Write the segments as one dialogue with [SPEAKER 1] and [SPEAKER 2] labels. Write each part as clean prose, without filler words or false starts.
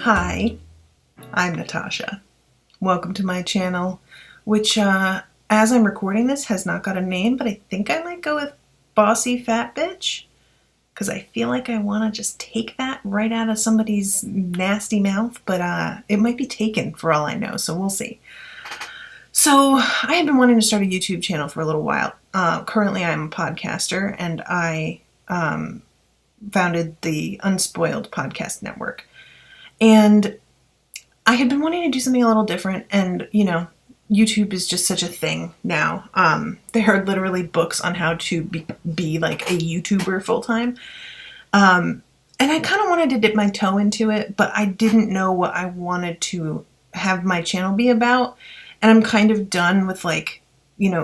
[SPEAKER 1] Hi, I'm Natasha. Welcome to my channel, which, as I'm recording this, has not got a name, but I think I might go with Bossy Fat Bitch, because I feel like I want to just take that right out of somebody's nasty mouth, but it might be taken for all I know, so we'll see. So, I have been wanting to start a YouTube channel for a little while. Currently, I'm a podcaster, and I founded the Unspoiled Podcast Network. And I had been wanting to do something a little different, and, YouTube is just such a thing now. There are literally books on how to be like a YouTuber full-time. And I kind of wanted to dip my toe into it, but I didn't know what I wanted to have my channel be about. And I'm kind of done with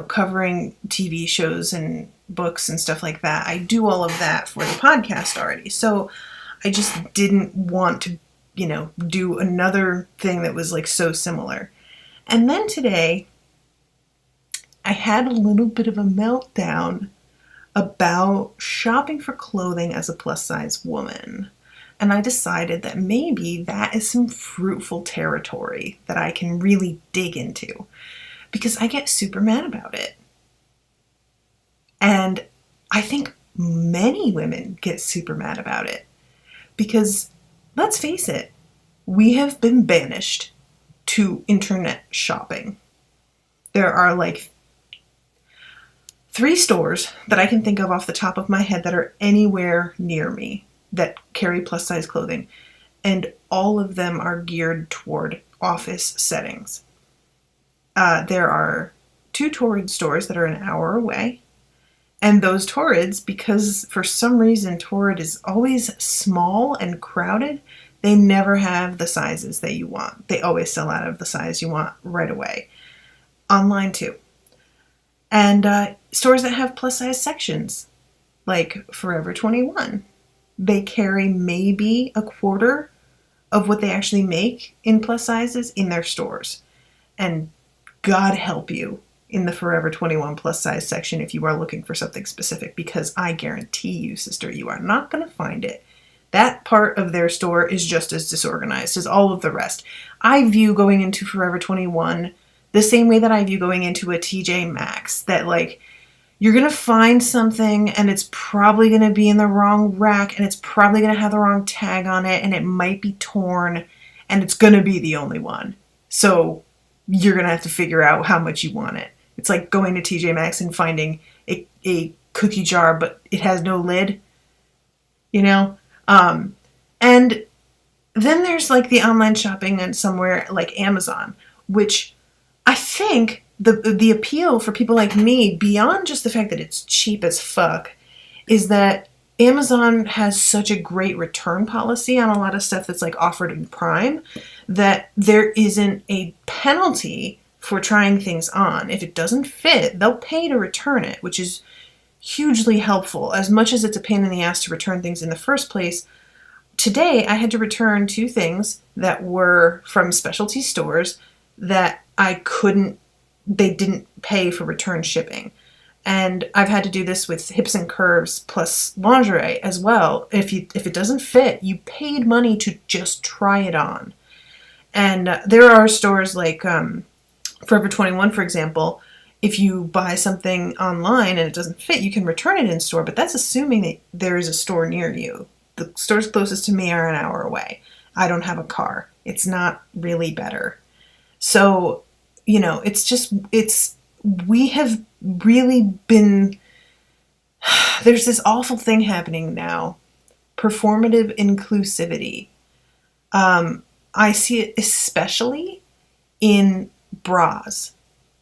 [SPEAKER 1] covering TV shows and books and stuff like that. I do all of that for the podcast already. So I just didn't want to do another thing that was so similar. And then today, I had a little bit of a meltdown about shopping for clothing as a plus size woman. And I decided that maybe that is some fruitful territory that I can really dig into, because I get super mad about it. And I think many women get super mad about it, because let's face it, we have been banished to internet shopping. There are 3 stores that I can think of off the top of my head that are anywhere near me that carry plus size clothing, and all of them are geared toward office settings. There are 2 Torrid stores that are an hour away, and those Torrids, because for some reason Torrid is always small and crowded, they never have the sizes that you want. They always sell out of the size you want right away. Online too. And stores that have plus size sections, like Forever 21. They carry maybe a quarter of what they actually make in plus sizes in their stores. And God help you in the Forever 21 plus size section if you are looking for something specific, because I guarantee you, sister, you are not going to find it. That part of their store is just as disorganized as all of the rest. I view going into Forever 21 the same way that I view going into a TJ Maxx, that you're going to find something and it's probably going to be in the wrong rack, and it's probably going to have the wrong tag on it, and it might be torn, and it's going to be the only one. So you're going to have to figure out how much you want it. It's like going to TJ Maxx and finding a cookie jar, but it has no lid, And then there's the online shopping and somewhere like Amazon, which I think the appeal for people like me, beyond just the fact that it's cheap as fuck, is that Amazon has such a great return policy on a lot of stuff that's offered in Prime, that there isn't a penalty for trying things on. If it doesn't fit, they'll pay to return it, which is hugely helpful. As much as it's a pain in the ass to return things in the first place, today I had to return 2 things that were from specialty stores that they didn't pay for return shipping. And I've had to do this with Hips and Curves plus lingerie as well. If it doesn't fit, you paid money to just try it on. And there are stores like Forever 21, for example. If you buy something online and it doesn't fit, you can return it in store, but that's assuming that there is a store near you. The stores closest to me are an hour away. I don't have a car. It's not really better. So, we have really been, there's this awful thing happening now, performative inclusivity. I see it especially in bras.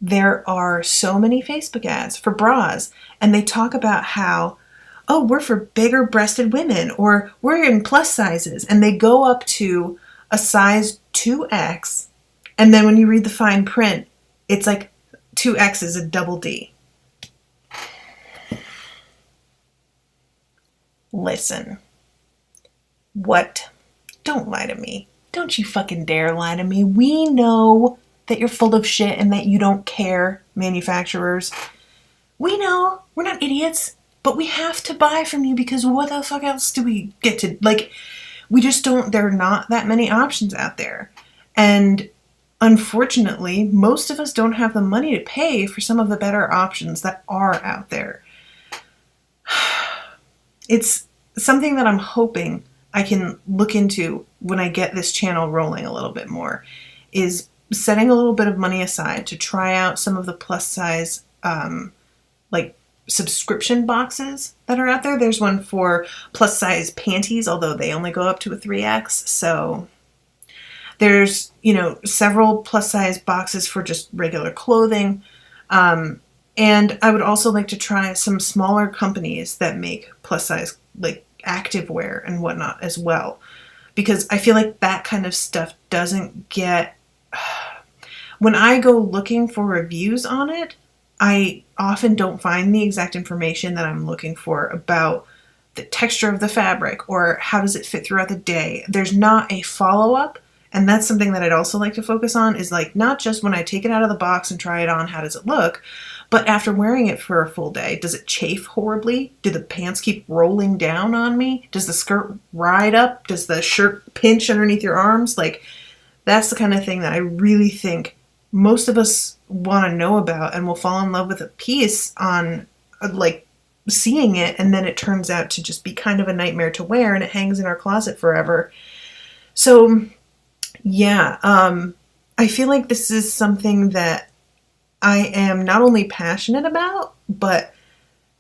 [SPEAKER 1] There are so many Facebook ads for bras, and they talk about how, oh, we're for bigger breasted women, or we're in plus sizes, and they go up to a size 2X, and then when you read the fine print, it's 2X is a double D. Listen. What? Don't lie to me. Don't you fucking dare lie to me. We know that you're full of shit and that you don't care, manufacturers. We know. We're not idiots. But we have to buy from you, because what the fuck else do we get to, we just don't, there are not that many options out there. And unfortunately, most of us don't have the money to pay for some of the better options that are out there. It's something that I'm hoping I can look into when I get this channel rolling a little bit more, is setting a little bit of money aside to try out some of the plus size like subscription boxes that are out there. There's one for plus size panties, although they only go up to a 3X. So there's, several plus size boxes for just regular clothing. And I would also like to try some smaller companies that make plus size, like activewear and whatnot as well. Because I feel like that kind of stuff doesn't get... When I go looking for reviews on it, I often don't find the exact information that I'm looking for about the texture of the fabric or how does it fit throughout the day. There's not a follow-up. And that's something that I'd also like to focus on, is like not just when I take it out of the box and try it on, how does it look? But after wearing it for a full day, does it chafe horribly? Do the pants keep rolling down on me? Does the skirt ride up? Does the shirt pinch underneath your arms? Like, that's the kind of thing that I really think most of us want to know about, and will fall in love with a piece on like seeing it, and then it turns out to just be kind of a nightmare to wear, and it hangs in our closet forever. So yeah, I feel like this is something that I am not only passionate about, but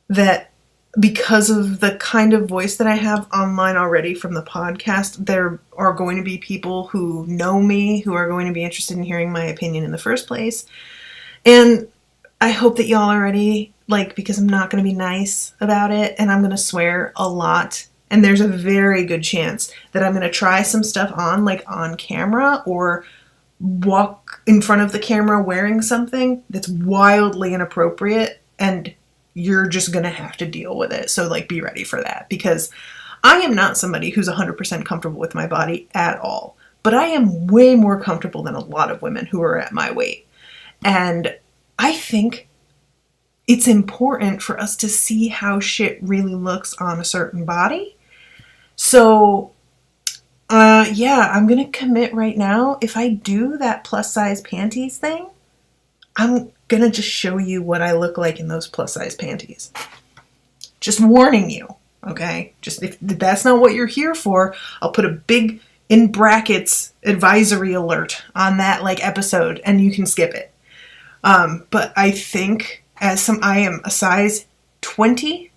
[SPEAKER 1] that because of the kind of voice that I have online already from the podcast, there are going to be people who know me, who are going to be interested in hearing my opinion in the first place. And I hope that y'all are ready, because I'm not going to be nice about it, and I'm going to swear a lot. And there's a very good chance that I'm going to try some stuff on camera, or walk in front of the camera wearing something that's wildly inappropriate, and you're just going to have to deal with it. So be ready for that, because I am not somebody who's 100% comfortable with my body at all, but I am way more comfortable than a lot of women who are at my weight. And I think it's important for us to see how shit really looks on a certain body. So yeah, I'm going to commit right now. If I do that plus size panties thing, I'm going to just show you what I look like in those plus size panties. Just warning you, okay? Just if that's not what you're here for, I'll put a big, in brackets, advisory alert on that episode, and you can skip it. But I think I am a size 20,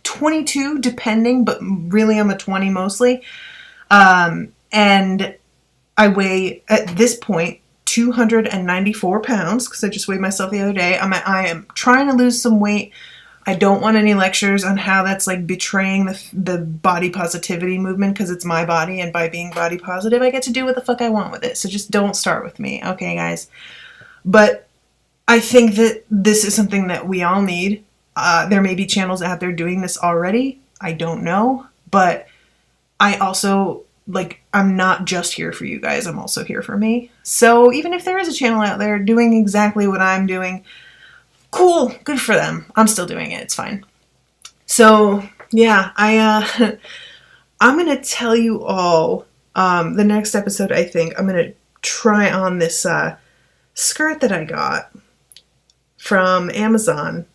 [SPEAKER 1] 22 depending, but really I'm a 20 mostly. And I weigh at this point 294 pounds, because I just weighed myself the other day. I am trying to lose some weight. I don't want any lectures on how that's betraying the body positivity movement, because it's my body, and by being body positive, I get to do what the fuck I want with it. So just don't start with me, okay, guys? But I think that this is something that we all need. There may be channels out there doing this already. I don't know. But I also, I'm not just here for you guys. I'm also here for me. So even if there is a channel out there doing exactly what I'm doing, cool, good for them. I'm still doing it. It's fine. So yeah, I'm going to tell you all, the next episode, I think I'm going to try on this skirt that I got from Amazon,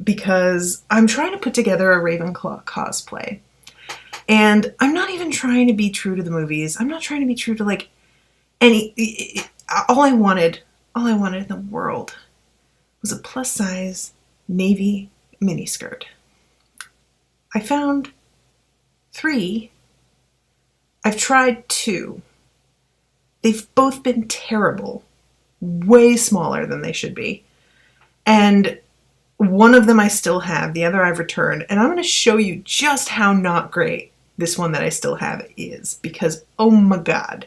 [SPEAKER 1] because I'm trying to put together a Ravenclaw cosplay. And I'm not even trying to be true to the movies. I'm not trying to be true to all I wanted in the world was a plus size navy miniskirt. I found 3. I've tried 2. They've both been terrible, way smaller than they should be. And one of them I still have, the other I've returned, and I'm going to show you just how not great this one that I still have is, because oh my god.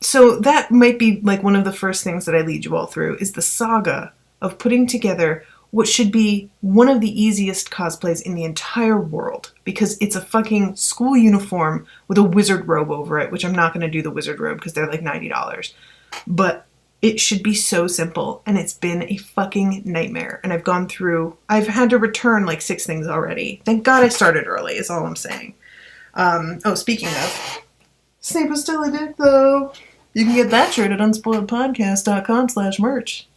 [SPEAKER 1] So that might be one of the first things that I lead you all through, is the saga of putting together what should be one of the easiest cosplays in the entire world, because it's a fucking school uniform with a wizard robe over it, which I'm not going to do the wizard robe because they're $90. But it should be so simple, and it's been a fucking nightmare. And I've had to return 6 things already. Thank God I started early, is all I'm saying. Oh, speaking of, Snape was still a dick, though. You can get that shirt at unspoiledpodcast.com/merch.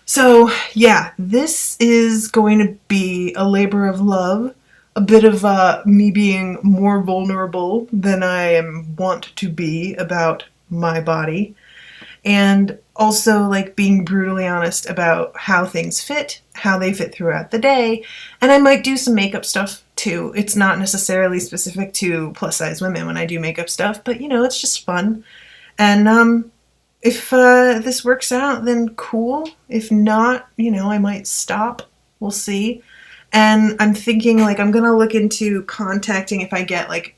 [SPEAKER 1] So, yeah, this is going to be a labor of love. A bit of me being more vulnerable than I am wont to be about my body. And also, like, being brutally honest about how things fit, how they fit throughout the day. And I might do some makeup stuff, too. It's not necessarily specific to plus-size women when I do makeup stuff, but, you know, it's just fun. And, if this works out, then cool. If not, you know, I might stop. We'll see. And I'm thinking, like, I'm gonna look into contacting if I get, like,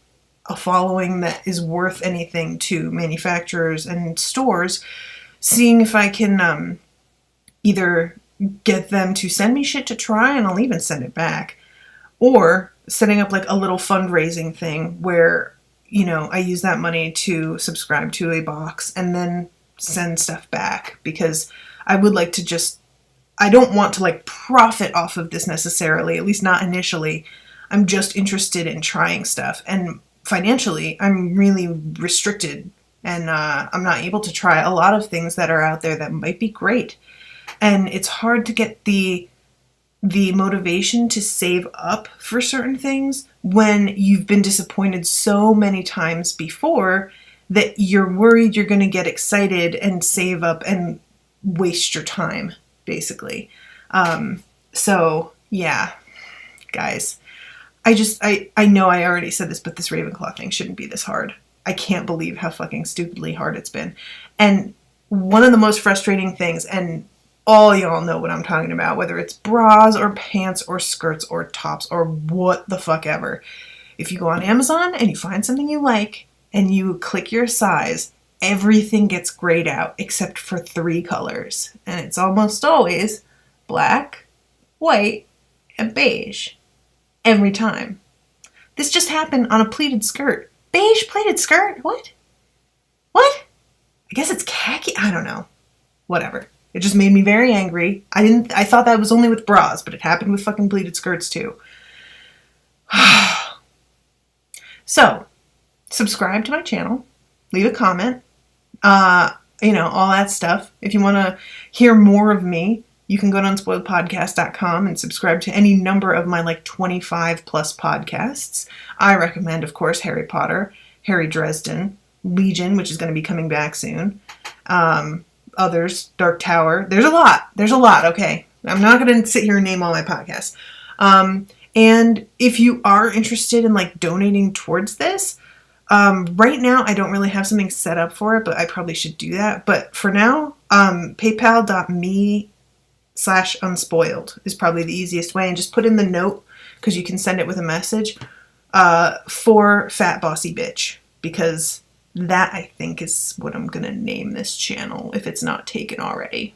[SPEAKER 1] a following that is worth anything to manufacturers and stores, seeing if I can either get them to send me shit to try, and I'll even send it back, or setting up, like, a little fundraising thing where, you know, I use that money to subscribe to a box and then send stuff back, because I would like to just, I don't want to, like, profit off of this necessarily, at least not initially. I'm just interested in trying stuff, and financially I'm really restricted, and I'm not able to try a lot of things that are out there that might be great, and it's hard to get the motivation to save up for certain things when you've been disappointed so many times before that you're worried you're going to get excited and save up and waste your time, basically. So yeah, guys, I know I already said this, but this Ravenclaw thing shouldn't be this hard. I can't believe how fucking stupidly hard it's been. And one of the most frustrating things, and all y'all know what I'm talking about, whether it's bras or pants or skirts or tops or what the fuck ever. If you go on Amazon and you find something you like and you click your size, everything gets grayed out except for 3 colors. And it's almost always black, white, and beige. Every time. This just happened on a pleated skirt. Beige pleated skirt? What? What? I guess it's khaki? I don't know. Whatever. It just made me very angry. I thought that was only with bras, but it happened with fucking pleated skirts too. So, subscribe to my channel. Leave a comment. You know, all that stuff. If you want to hear more of me, you can go to unspoiledpodcast.com and subscribe to any number of my, like, 25 plus podcasts. I recommend, of course, Harry Potter, Harry Dresden, Legion, which is going to be coming back soon. Others, Dark Tower. There's a lot, okay? I'm not going to sit here and name all my podcasts. And if you are interested in, like, donating towards this, right now I don't really have something set up for it, but I probably should do that. But for now, paypal.me/unspoiled is probably the easiest way, and just put in the note, because you can send it with a message, for Fat Bossy Bitch, because that, I think, is what I'm gonna name this channel if it's not taken already.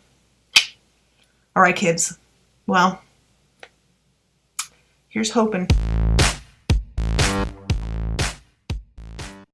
[SPEAKER 1] Alright, kids. Well, here's hoping.